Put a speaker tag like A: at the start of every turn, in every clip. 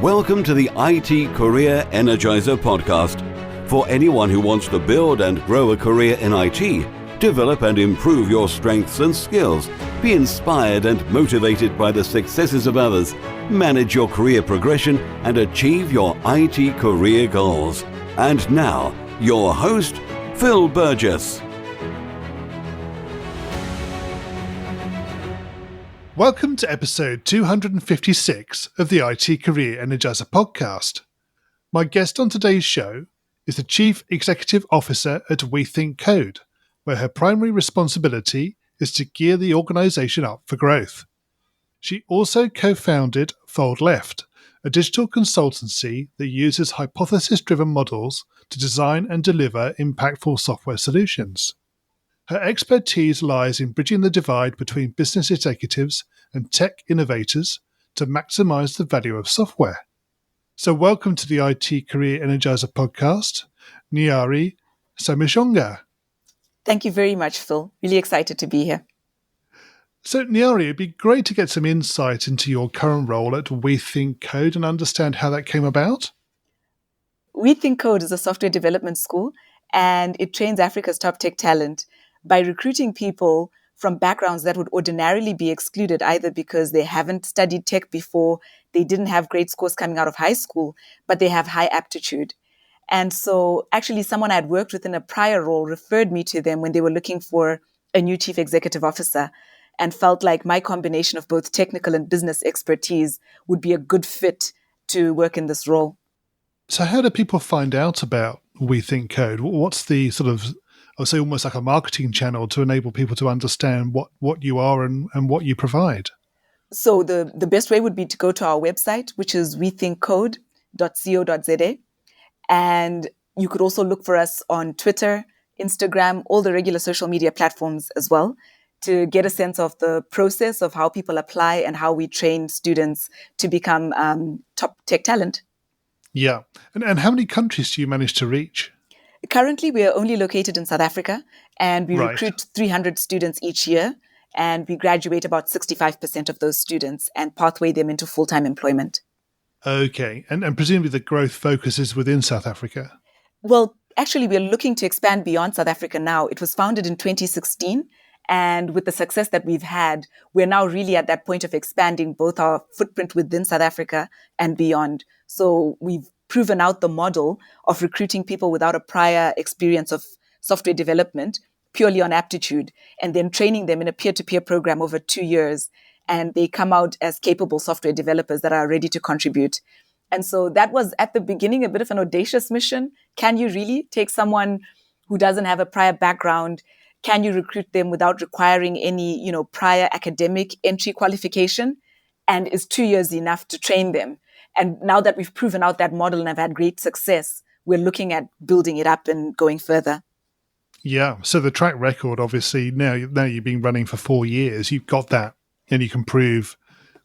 A: Welcome to the IT Career Energizer podcast. For anyone who wants to build and grow a career in IT, develop and improve your strengths and skills, be inspired and motivated by the successes of others, manage your career progression, and achieve your IT career goals. And now, your host, Phil Burgess.
B: Welcome to episode 256 of the IT Career Energizer podcast. My guest on today's show is the Chief Executive Officer at We Think Code, where her primary responsibility is to gear the organisation up for growth. She also co-founded FoldLeft, a digital consultancy that uses hypothesis-driven models to design and deliver impactful software solutions. Her expertise lies in bridging the divide between business executives and tech innovators to maximize the value of software. So welcome to the IT Career Energizer podcast, Nyari Samushonga.
C: Thank you very much, Phil. Really excited to be here.
B: So Nyari, it'd be great to get some insight into your current role at We Think Code and understand how that came about.
C: We Think Code is a software development school, and it trains Africa's top tech talent by recruiting people from backgrounds that would ordinarily be excluded, either because they haven't studied tech before, they didn't have great scores coming out of high school, but they have high aptitude. And so actually someone I had worked with in a prior role referred me to them when they were looking for a new chief executive officer and felt like my combination of both technical and business expertise would be a good fit to work in this role.
B: So how do people find out about We Think Code? What's the sort of, I would say almost like a marketing channel to enable people to understand what you are and what you provide?
C: So the best way would be to go to our website, which is wethinkcode.co.za. And you could also look for us on Twitter, Instagram, all the regular social media platforms as well, to get a sense of the process of how people apply and how we train students to become top tech talent.
B: Yeah. And how many countries do you manage to reach?
C: Currently, we are only located in South Africa, and we
B: Right.
C: recruit 300 students each year, and we graduate about 65% of those students and pathway them into full-time employment.
B: Okay. And presumably the growth focus is within South Africa.
C: Well, actually, we're looking to expand beyond South Africa now. It was founded in 2016, and with the success that we've had, we're now really at that point of expanding both our footprint within South Africa and beyond. So we've proven out the model of recruiting people without a prior experience of software development purely on aptitude, and then training them in a peer-to-peer program over 2 years. And they come out as capable software developers that are ready to contribute. And so that was at the beginning a bit of an audacious mission. Can you really take someone who doesn't have a prior background? Can you recruit them without requiring any, prior academic entry qualification? And is 2 years enough to train them? And now that we've proven out that model and have had great success, we're looking at building it up and going further.
B: Yeah. So the track record, obviously, now you've been running for 4 years, you've got that, and you can prove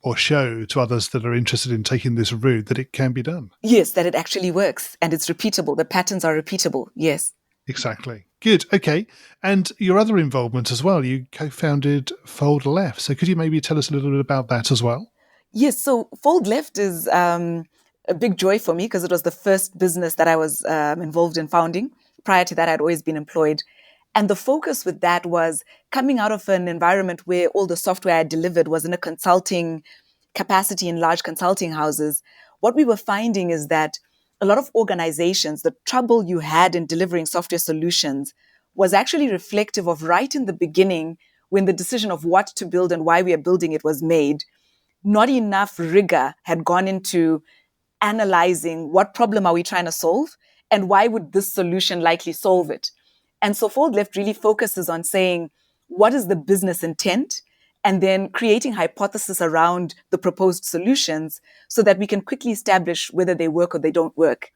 B: or show to others that are interested in taking this route that it can be done.
C: Yes, that it actually works and it's repeatable. The patterns are repeatable. Yes.
B: Exactly. Good. Okay. And your other involvement as well, you co-founded FoldLeft. So could you maybe tell us a little bit about that as well?
C: Yes, so FoldLeft is a big joy for me because it was the first business that I was involved in founding. Prior to that, I'd always been employed. And the focus with that was coming out of an environment where all the software I delivered was in a consulting capacity in large consulting houses. What we were finding is that a lot of organizations, the trouble you had in delivering software solutions was actually reflective of right in the beginning when the decision of what to build and why we are building it was made. Not enough rigor had gone into analyzing what problem are we trying to solve and why would this solution likely solve it. And so FoldLeft really focuses on saying, what is the business intent? And then creating hypotheses around the proposed solutions so that we can quickly establish whether they work or they don't work.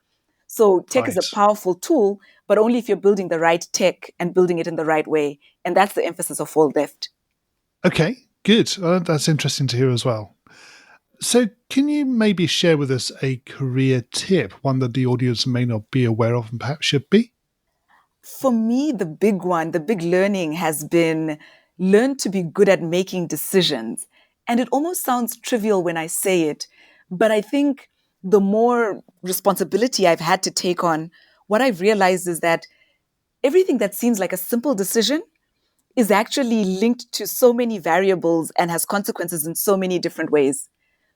C: So tech is a powerful tool, but only if you're building the right tech and building it in the right way. And that's the emphasis of FoldLeft.
B: Okay, good. That's interesting to hear as well. So can you maybe share with us a career tip, one that the audience may not be aware of and perhaps should be?
C: For me, the big learning has been learn to be good at making decisions. And it almost sounds trivial when I say it, but I think the more responsibility I've had to take on, what I've realized is that everything that seems like a simple decision is actually linked to so many variables and has consequences in so many different ways.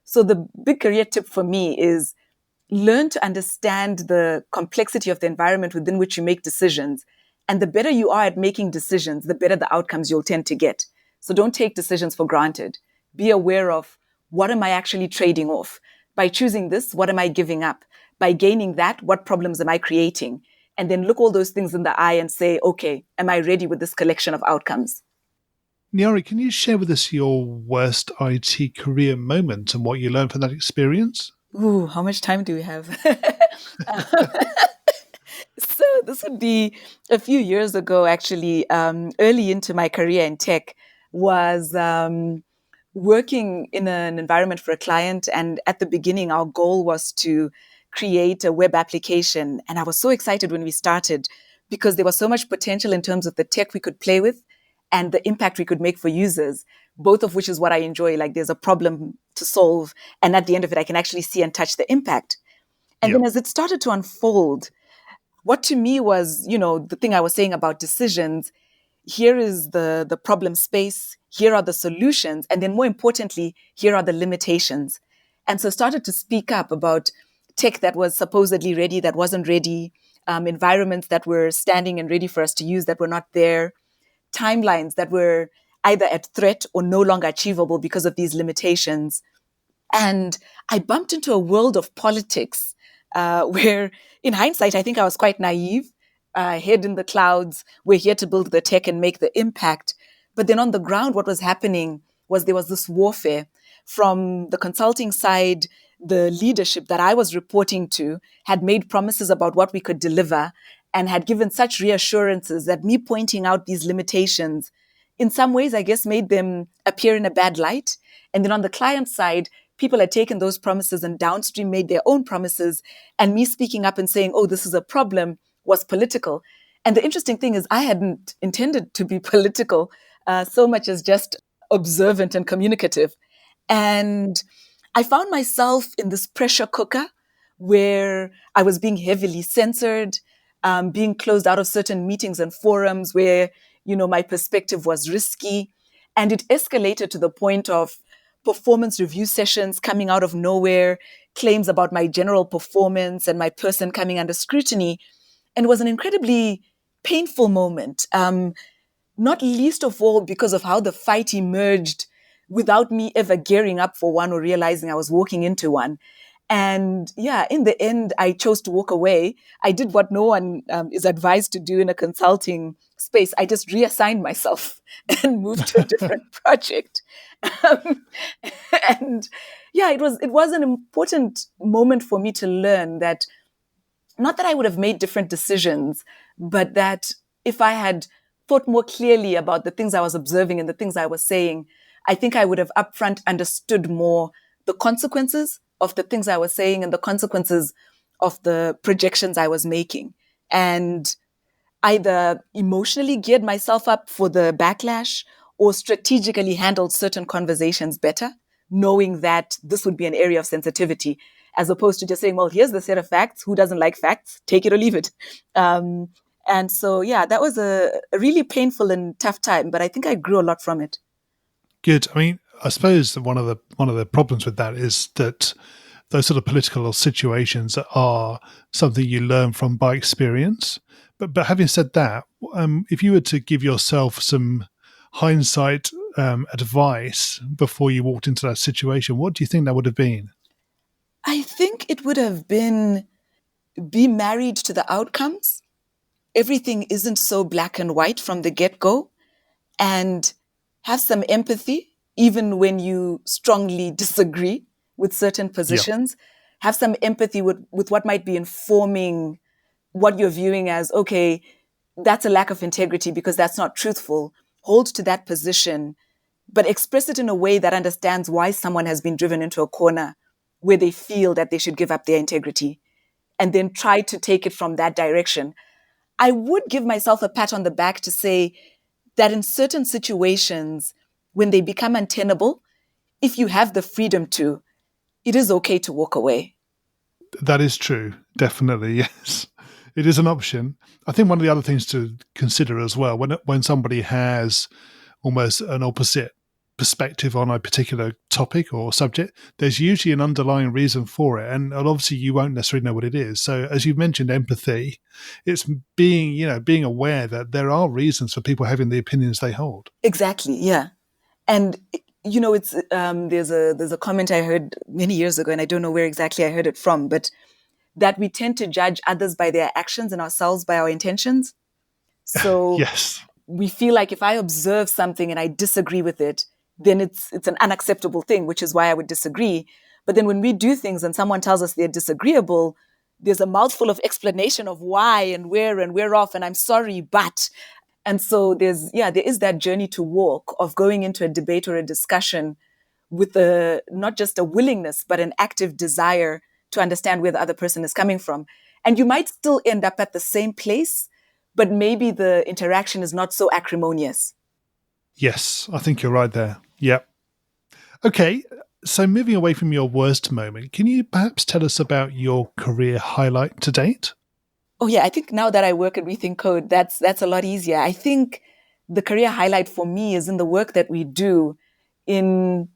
C: So the big career tip for me is learn to understand the complexity of the environment within which you make decisions. And the better you are at making decisions, the better the outcomes you'll tend to get. So don't take decisions for granted. Be aware of, what am I actually trading off? By choosing this, what am I giving up? By gaining that, what problems am I creating? And then look all those things in the eye and say, okay, am I ready with this collection of outcomes?
B: Nyari, can you share with us your worst IT career moment and what you learned from that experience?
C: Ooh, how much time do we have? So this would be a few years ago, actually, early into my career in tech, was working in an environment for a client. And at the beginning, our goal was to create a web application. And I was so excited when we started because there was so much potential in terms of the tech we could play with and the impact we could make for users, both of which is what I enjoy. Like there's a problem to solve. And at the end of it, I can actually see and touch the impact. And
B: Yeah.
C: then as it started to unfold, what to me was, the thing I was saying about decisions, here is the problem space, here are the solutions, and then more importantly, here are the limitations. And so I started to speak up about tech that was supposedly ready, that wasn't ready, environments that were standing and ready for us to use that were not there, timelines that were either at threat or no longer achievable because of these limitations. And I bumped into a world of politics where, in hindsight, I think I was quite naive. Head in the clouds, we're here to build the tech and make the impact. But then on the ground, what was happening was there was this warfare from the consulting side. The leadership that I was reporting to had made promises about what we could deliver and had given such reassurances that me pointing out these limitations, in some ways, I guess, made them appear in a bad light. And then on the client side, people had taken those promises and downstream made their own promises. And me speaking up and saying, oh, this is a problem, was political. And the interesting thing is, I hadn't intended to be political so much as just observant and communicative. And I found myself in this pressure cooker where I was being heavily censored, being closed out of certain meetings and forums where, my perspective was risky. And it escalated to the point of performance review sessions coming out of nowhere, claims about my general performance and my person coming under scrutiny. And it was an incredibly painful moment, not least of all because of how the fight emerged without me ever gearing up for one or realizing I was walking into one. And yeah, in the end, I chose to walk away. I did what no one is advised to do in a consulting space. I just reassigned myself and moved to a different project. Um, and yeah, it was an important moment for me to learn that, not that I would have made different decisions, but that if I had thought more clearly about the things I was observing and the things I was saying, I think I would have upfront understood more the consequences of the things I was saying and the consequences of the projections I was making. And either emotionally geared myself up for the backlash or strategically handled certain conversations better, knowing that this would be an area of sensitivity, as opposed to just saying, well, here's the set of facts. Who doesn't like facts? Take it or leave it. Um, and so, yeah, that was a really painful and tough time, but I think I grew a lot from it.
B: Good. I mean, I suppose that one of the problems with that is that those sort of political situations are something you learn from by experience. But having said that, if you were to give yourself some hindsight advice before you walked into that situation, what do you think that would have been?
C: I think it would have been, be married to the outcomes. Everything isn't so black and white from the get go, and have some empathy, even when you strongly disagree with certain
B: Yeah.
C: positions. Have some empathy with what might be informing what you're viewing as, okay, that's a lack of integrity because that's not truthful. Hold to that position, but express it in a way that understands why someone has been driven into a corner where they feel that they should give up their integrity, and then try to take it from that direction. I would give myself a pat on the back to say that in certain situations, when they become untenable, if you have the freedom to, it is okay to walk away.
B: That is true. Definitely, yes. It is an option. I think one of the other things to consider as well, when somebody has almost an opposite perspective on a particular topic or subject, there's usually an underlying reason for it. And obviously you won't necessarily know what it is. So as you've mentioned, empathy, it's being aware that there are reasons for people having the opinions they hold.
C: Exactly. Yeah. And it's there's a comment I heard many years ago, and I don't know where exactly I heard it from, but that we tend to judge others by their actions and ourselves by our intentions. So
B: Yes.
C: we feel like if I observe something and I disagree with it, then it's an unacceptable thing, which is why I would disagree. But then when we do things and someone tells us they're disagreeable, there's a mouthful of explanation of why and we're off, and I'm sorry, but. And so there is that journey to walk of going into a debate or a discussion with not just a willingness, but an active desire to understand where the other person is coming from. And you might still end up at the same place, but maybe the interaction is not so acrimonious.
B: Yes, I think you're right there. Yep. Okay, so moving away from your worst moment, can you perhaps tell us about your career highlight to date?
C: Oh yeah, I think now that I work at Rethink Code, that's a lot easier. I think the career highlight for me is in the work that we do in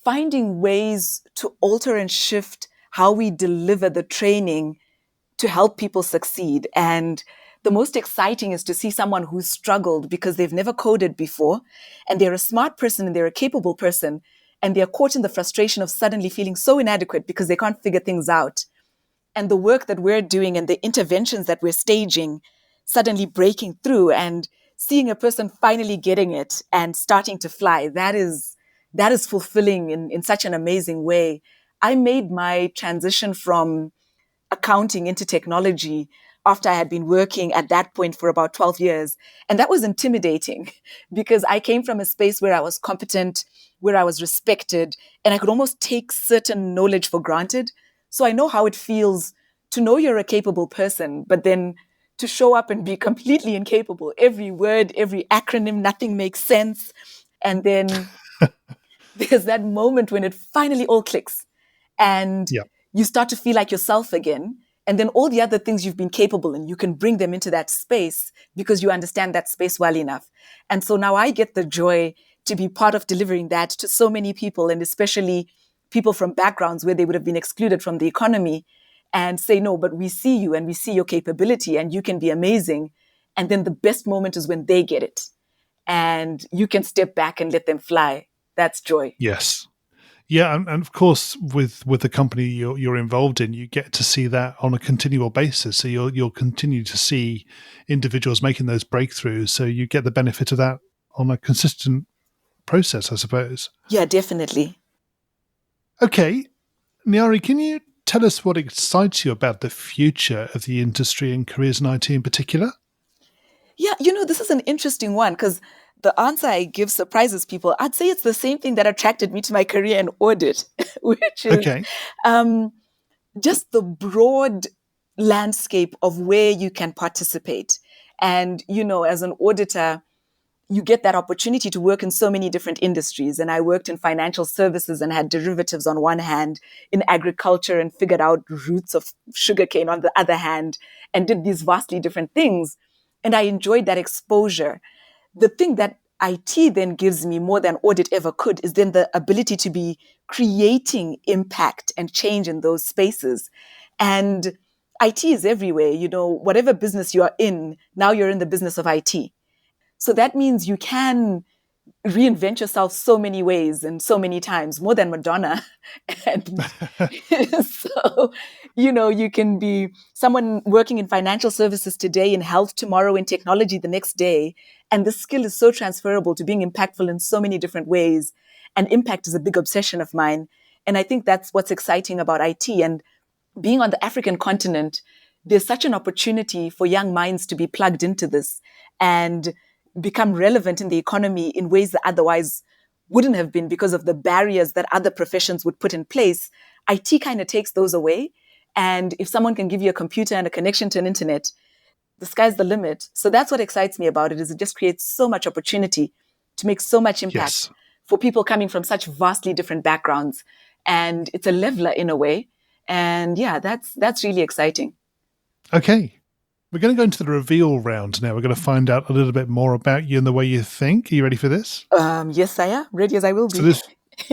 C: finding ways to alter and shift how we deliver the training to help people succeed. And the most exciting is to see someone who's struggled because they've never coded before, and they're a smart person and they're a capable person, and they're caught in the frustration of suddenly feeling so inadequate because they can't figure things out. And the work that we're doing and the interventions that we're staging, suddenly breaking through and seeing a person finally getting it and starting to fly, that is fulfilling in such an amazing way. I made my transition from accounting into technology after I had been working at that point for about 12 years. And that was intimidating because I came from a space where I was competent, where I was respected, and I could almost take certain knowledge for granted. So I know how it feels to know you're a capable person, but then to show up and be completely incapable. Every word, every acronym, nothing makes sense. And then there's that moment when it finally all clicks and
B: Yeah.
C: you start to feel like yourself again. And then all the other things you've been capable in, you can bring them into that space because you understand that space well enough. And so now I get the joy to be part of delivering that to so many people, and especially people from backgrounds where they would have been excluded from the economy, and say, no, but we see you and we see your capability and you can be amazing. And then the best moment is when they get it and you can step back and let them fly. That's joy.
B: Yes. Yeah, and of course, with the company you're involved in, you get to see that on a continual basis. So you'll continue to see individuals making those breakthroughs. So you get the benefit of that on a consistent process, I suppose.
C: Yeah, definitely.
B: Okay, Nyari, can you tell us what excites you about the future of the industry and careers in IT in particular?
C: Yeah, this is an interesting one because the answer I give surprises people. I'd say it's the same thing that attracted me to my career in audit, which is
B: Okay.
C: just the broad landscape of where you can participate. And, as an auditor, you get that opportunity to work in so many different industries. And I worked in financial services and had derivatives on one hand, in agriculture and figured out roots of sugarcane on the other hand, and did these vastly different things. And I enjoyed that exposure. The thing that IT then gives me more than audit ever could is then the ability to be creating impact and change in those spaces. And IT is everywhere. Whatever business you are in, now you're in the business of IT. So that means you can reinvent yourself so many ways and so many times, more than Madonna. And so, you can be someone working in financial services today, in health tomorrow, in technology the next day. And the skill is so transferable to being impactful in so many different ways. And impact is a big obsession of mine. And I think that's what's exciting about IT. And being on the African continent, there's such an opportunity for young minds to be plugged into this and become relevant in the economy in ways that otherwise wouldn't have been because of the barriers that other professions would put in place. IT kind of takes those away. And if someone can give you a computer and a connection to an internet, the sky's the limit. So that's what excites me about it, is it just creates so much opportunity to make so much impact
B: Yes.
C: for people coming from such vastly different backgrounds. And it's a leveler in a way. And yeah, that's really exciting.
B: Okay. We're going to go into the reveal round now. We're going to find out a little bit more about you and the way you think. Are you ready for this?
C: Yes, I am. Ready as I will
B: So
C: be.
B: this,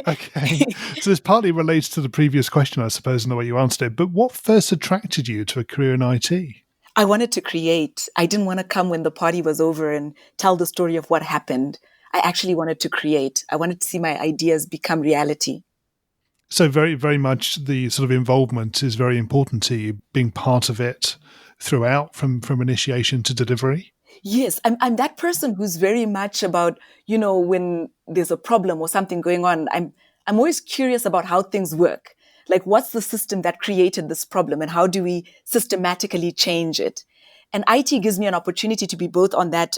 B: okay. So this partly relates to the previous question, I suppose, in the way you answered it. But what first attracted you to a career in IT?
C: I wanted to create. I didn't want to come when the party was over and tell the story of what happened. I actually wanted to create. I wanted to see my ideas become reality.
B: So very, very much the sort of involvement is very important to you, being part of it throughout, from initiation to delivery.
C: Yes, I'm that person who's very much about, when there's a problem or something going on, I'm always curious about how things work. Like, what's the system that created this problem and how do we systematically change it? And IT gives me an opportunity to be both on that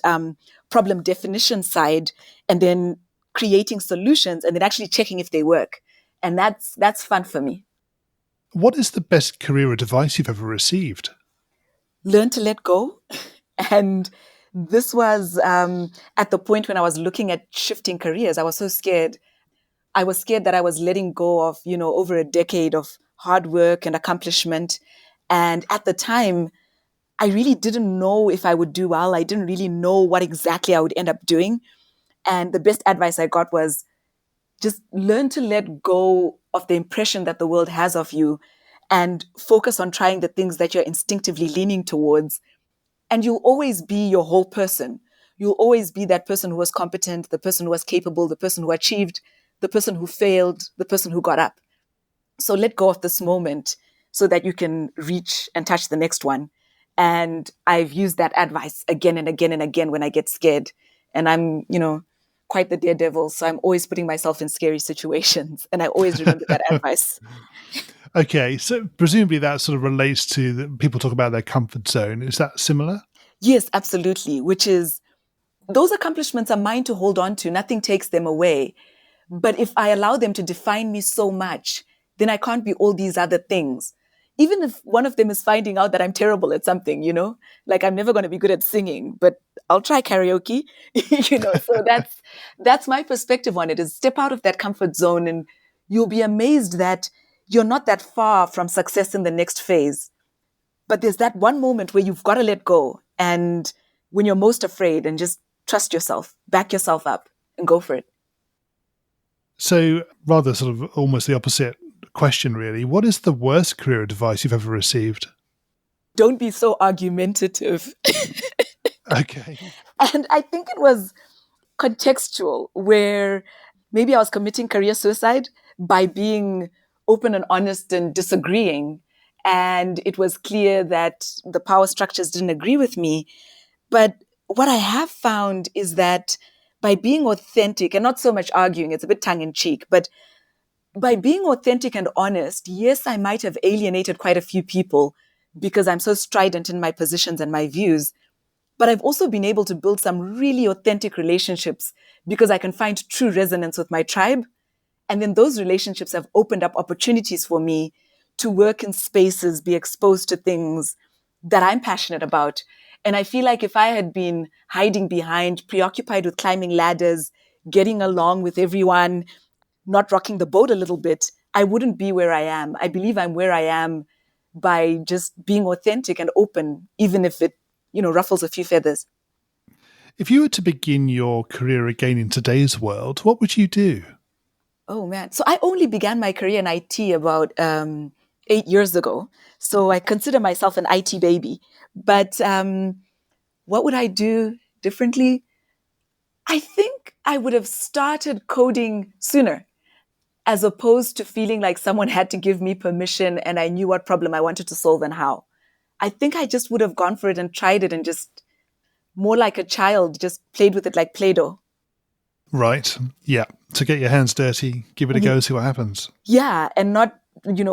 C: problem definition side and then creating solutions and then actually checking if they work. And that's fun for me.
B: What is the best career advice you've ever received?
C: Learn to let go. And this was at the point when I was looking at shifting careers. I was so scared. I was scared that I was letting go of, over a decade of hard work and accomplishment. And at the time, I really didn't know if I would do well. I didn't really know what exactly I would end up doing. And the best advice I got was just learn to let go of the impression that the world has of you and focus on trying the things that you're instinctively leaning towards. And you'll always be your whole person. You'll always be that person who was competent, the person who was capable, the person who achieved, the person who failed, the person who got up. So let go of this moment so that you can reach and touch the next one. And I've used that advice again and again and again when I get scared. And I'm, quite the daredevil. So I'm always putting myself in scary situations. And I always remember that advice.
B: Okay, so presumably that sort of relates to people talk about their comfort zone. Is that similar?
C: Yes, absolutely. Which is, those accomplishments are mine to hold on to. Nothing takes them away. But if I allow them to define me so much, then I can't be all these other things. Even if one of them is finding out that I'm terrible at something, like I'm never going to be good at singing, but I'll try karaoke, so that's my perspective on it, is step out of that comfort zone and you'll be amazed that you're not that far from success in the next phase. But there's that one moment where you've got to let go. And when you're most afraid, and just trust yourself, back yourself up and go for it.
B: So rather sort of almost the opposite question, really. What is the worst career advice you've ever received?
C: Don't be so argumentative.
B: Okay.
C: And I think it was contextual, where maybe I was committing career suicide by being open and honest and disagreeing. And it was clear that the power structures didn't agree with me. But what I have found is that by being authentic and not so much arguing, it's a bit tongue in cheek, but by being authentic and honest, yes, I might have alienated quite a few people because I'm so strident in my positions and my views. But I've also been able to build some really authentic relationships because I can find true resonance with my tribe. And then those relationships have opened up opportunities for me to work in spaces, be exposed to things that I'm passionate about. And I feel like if I had been hiding behind, preoccupied with climbing ladders, getting along with everyone, not rocking the boat a little bit, I wouldn't be where I am. I believe I'm where I am by just being authentic and open, even if it, ruffles a few feathers.
B: If you were to begin your career again in today's world, what would you do?
C: Oh man. So I only began my career in IT about 8 years ago. So I consider myself an IT baby. But what would I do differently? I think I would have started coding sooner, as opposed to feeling like someone had to give me permission and I knew what problem I wanted to solve and how. I think I just would have gone for it and tried it and just more like a child, just played with it like Play-Doh.
B: Right. Yeah. To get your hands dirty, give it a go, see what happens.
C: Yeah. And not,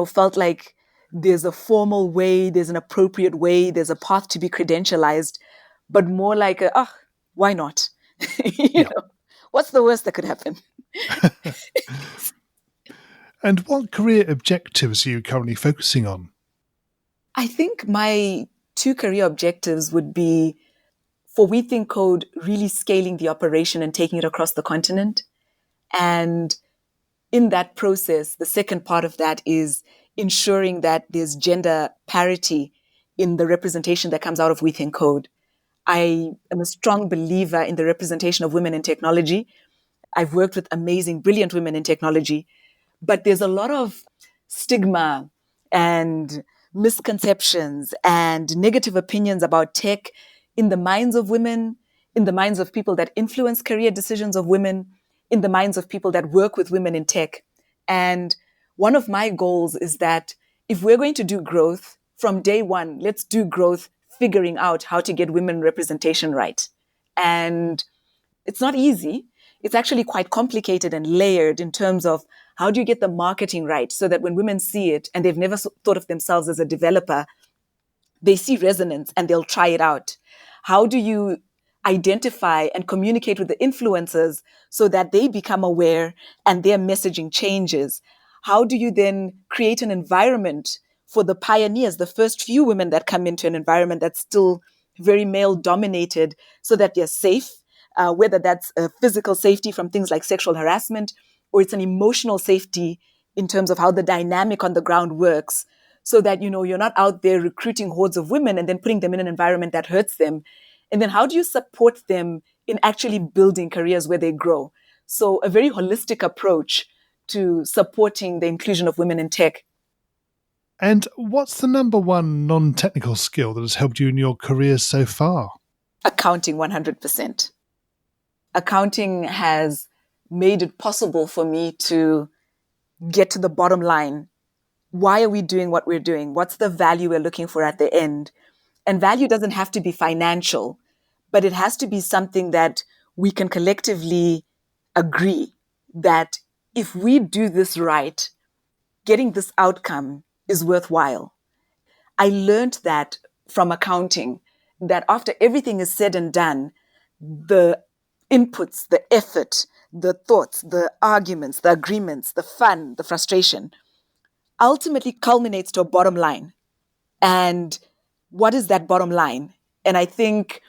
C: felt like there's a formal way, there's an appropriate way, there's a path to be credentialized, but more like, why not?
B: Yeah.
C: What's the worst that could happen?
B: And what career objectives are you currently focusing on?
C: I think my two career objectives would be, for We Think Code, really scaling the operation and taking it across the continent. And in that process, the second part of that is ensuring that there's gender parity in the representation that comes out of We Think Code. I am a strong believer in the representation of women in technology. I've worked with amazing, brilliant women in technology, but there's a lot of stigma and misconceptions and negative opinions about tech in the minds of women, in the minds of people that influence career decisions of women, in the minds of people that work with women in tech. And one of my goals is that if we're going to do growth from day one, let's do growth figuring out how to get women representation right. And it's not easy. It's actually quite complicated and layered in terms of how do you get the marketing right so that when women see it and they've never thought of themselves as a developer, they see resonance and they'll try it out. How do you identify and communicate with the influencers so that they become aware and their messaging changes? How do you then create an environment for the pioneers, the first few women that come into an environment that's still very male dominated, so that they're safe, whether that's a physical safety from things like sexual harassment, or it's an emotional safety in terms of how the dynamic on the ground works, so that, you're not out there recruiting hordes of women and then putting them in an environment that hurts them. And then how do you support them in actually building careers where they grow? So a very holistic approach to supporting the inclusion of women in tech.
B: And what's the number one non-technical skill that has helped you in your career so far?
C: Accounting, 100%. Accounting has made it possible for me to get to the bottom line. Why are we doing what we're doing? What's the value we're looking for at the end? And value doesn't have to be financial, but it has to be something that we can collectively agree that if we do this right, getting this outcome is worthwhile. I learned that from accounting, that after everything is said and done, the inputs, the effort, the thoughts, the arguments, the agreements, the fun, the frustration, ultimately culminates to a bottom line. And what is that bottom line? And I think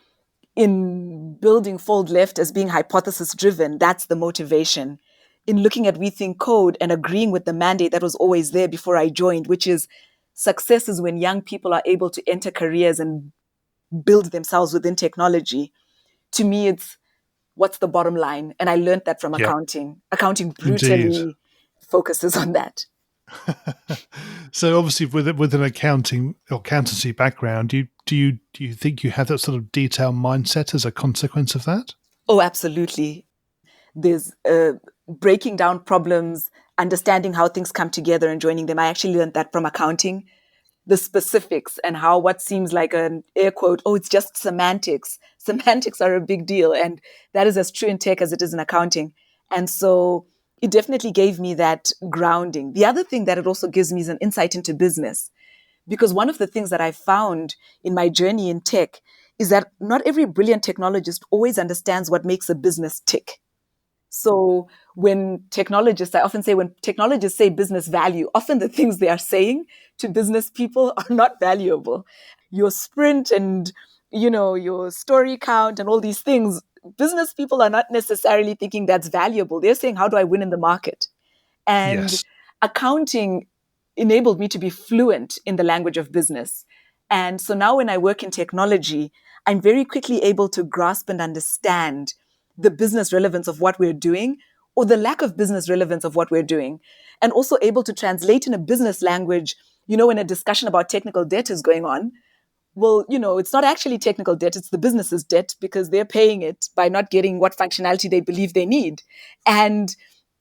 C: in building FoldLeft as being hypothesis driven, that's the motivation. In looking at We Think Code and agreeing with the mandate that was always there before I joined, which is success is when young people are able to enter careers and build themselves within technology. To me, it's what's the bottom line? And I learned that from accounting. Accounting brutally
B: Indeed.
C: focuses on that.
B: So obviously with an accountancy background, do you think you have that sort of detailed mindset as a consequence of that?
C: Oh, absolutely. There's breaking down problems, understanding how things come together and joining them. I actually learned that from accounting. The specifics and how what seems like an air quote, oh, it's just semantics. Semantics are a big deal. And that is as true in tech as it is in accounting. And so it definitely gave me that grounding. The other thing that it also gives me is an insight into business. Because one of the things that I found in my journey in tech is that not every brilliant technologist always understands what makes a business tick. So when technologists, I often say when technologists say business value, often the things they are saying to business people are not valuable. Your sprint and, your story count and all these things, business people are not necessarily thinking that's valuable. They're saying, how do I win in the market? And
B: Yes.
C: accounting enabled me to be fluent in the language of business. And so now when I work in technology, I'm very quickly able to grasp and understand the business relevance of what we're doing or the lack of business relevance of what we're doing. And also able to translate in a business language, when a discussion about technical debt is going on, well, it's not actually technical debt, it's the business's debt because they're paying it by not getting what functionality they believe they need. And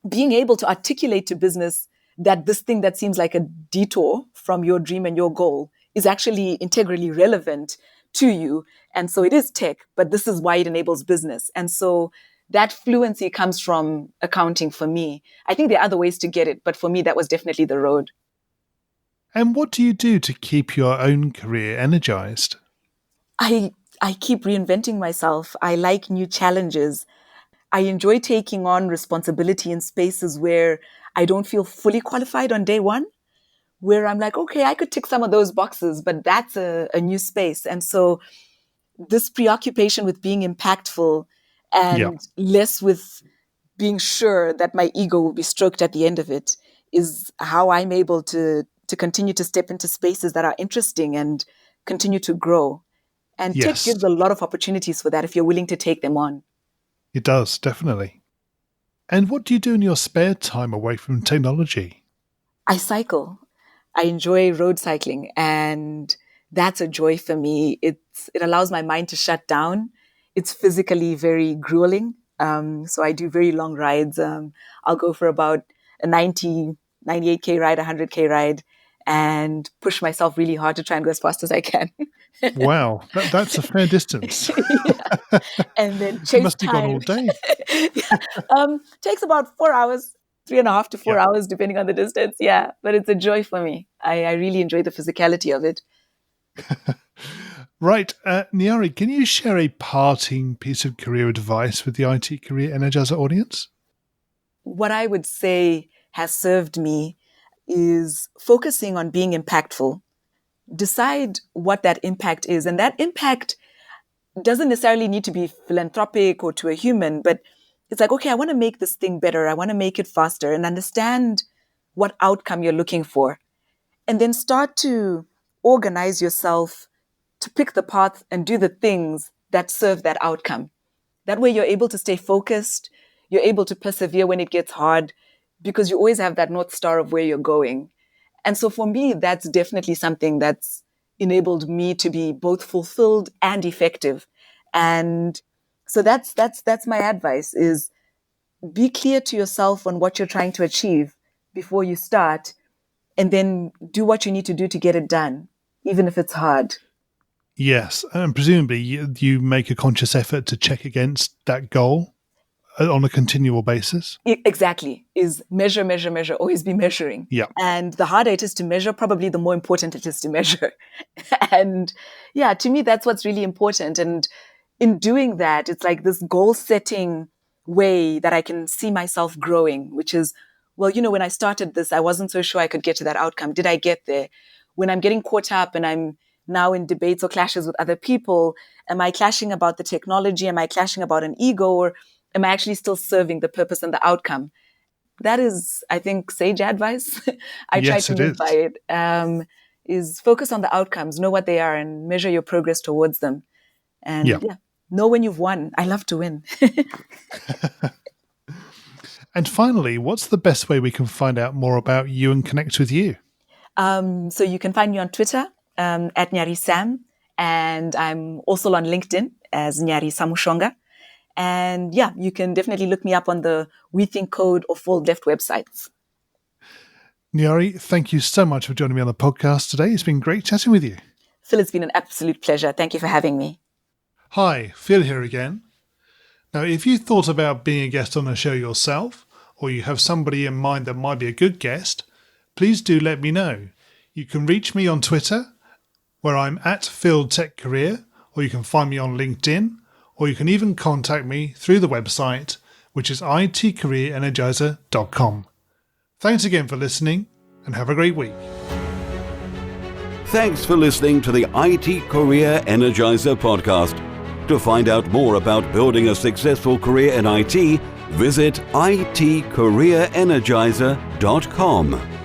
C: being able to articulate to business that this thing that seems like a detour from your dream and your goal is actually integrally relevant to you. And so it is tech, but this is why it enables business. And so that fluency comes from accounting for me. I think there are other ways to get it, but for me, that was definitely the road.
B: And what do you do to keep your own career energized?
C: I keep reinventing myself. I like new challenges. I enjoy taking on responsibility in spaces where I don't feel fully qualified on day one, where I'm like, okay, I could tick some of those boxes, but that's a new space. And so this preoccupation with being impactful
B: Yeah.
C: and less with being sure that my ego will be stroked at the end of it is how I'm able to to continue to step into spaces that are interesting and continue to grow. And tech
B: Yes,
C: gives a lot of opportunities for that if you're willing to take them on.
B: it does, definitely. And what do you do in your spare time away from technology?
C: I cycle. I enjoy road cycling, and that's a joy for me. It allows my mind to shut down. It's physically very grueling. So I do very long rides. I'll go for about a 98K ride, 100K ride, and push myself really hard to try and go as fast as I can.
B: Wow, that's a fair distance.
C: Yeah. And then
B: You
C: chase
B: must be gone all
C: time.
B: day.
C: Yeah. Takes about 4 hours, 3.5 to 4
B: Yeah.
C: hours, depending on the distance. Yeah, but it's a joy for me. I really enjoy the physicality of it.
B: Right, Nyari, can you share a parting piece of career advice with the IT Career Energizer audience?
C: What I would say has served me is focusing on being impactful. Decide what that impact is. And that impact doesn't necessarily need to be philanthropic or to a human, but it's like, okay, I want to make this thing better. I want to make it faster, and understand what outcome you're looking for. And then start to organize yourself to pick the path and do the things that serve that outcome. That way you're able to stay focused. You're able to persevere when it gets hard because you always have that North Star of where you're going. And so for me, that's definitely something that's enabled me to be both fulfilled and effective. And so that's my advice is be clear to yourself on what you're trying to achieve before you start, and then do what you need to do to get it done, even if it's hard.
B: Yes, and presumably you make a conscious effort to check against that goal on a continual basis.
C: Exactly. Is measure, measure, measure, always be measuring.
B: Yeah.
C: And the harder it is to measure, probably the more important it is to measure. And yeah, to me, that's what's really important. And in doing that, it's like this goal setting way that I can see myself growing, which is, well, when I started this, I wasn't so sure I could get to that outcome. Did I get there? When I'm getting caught up and I'm now in debates or clashes with other people, am I clashing about the technology? Am I clashing about an ego? Or am I actually still serving the purpose and the outcome? That is, I think, sage advice. I try
B: Yes,
C: to
B: it
C: live
B: is.
C: by it. Is focus on the outcomes, know what they are, and measure your progress towards them. And
B: Yeah.
C: know when you've won. I love to win.
B: And finally, what's the best way we can find out more about you and connect with you?
C: So you can find me on Twitter at Nyari Sam, and I'm also on LinkedIn as Nyari Samushonga. And yeah, you can definitely look me up on the We Think Code or FoldLeft websites.
B: Nyari, thank you so much for joining me on the podcast today. It's been great chatting with you.
C: Phil, it's been an absolute pleasure. Thank you for having me.
B: Hi, Phil here again. Now, if you thought about being a guest on a show yourself, or you have somebody in mind that might be a good guest, please do let me know. You can reach me on Twitter, where I'm at FieldTechCareer, or you can find me on LinkedIn, or you can even contact me through the website, which is itcareerenergizer.com. Thanks again for listening, and have a great week.
A: Thanks for listening to the IT Career Energizer podcast. To find out more about building a successful career in IT, visit itcareerenergizer.com.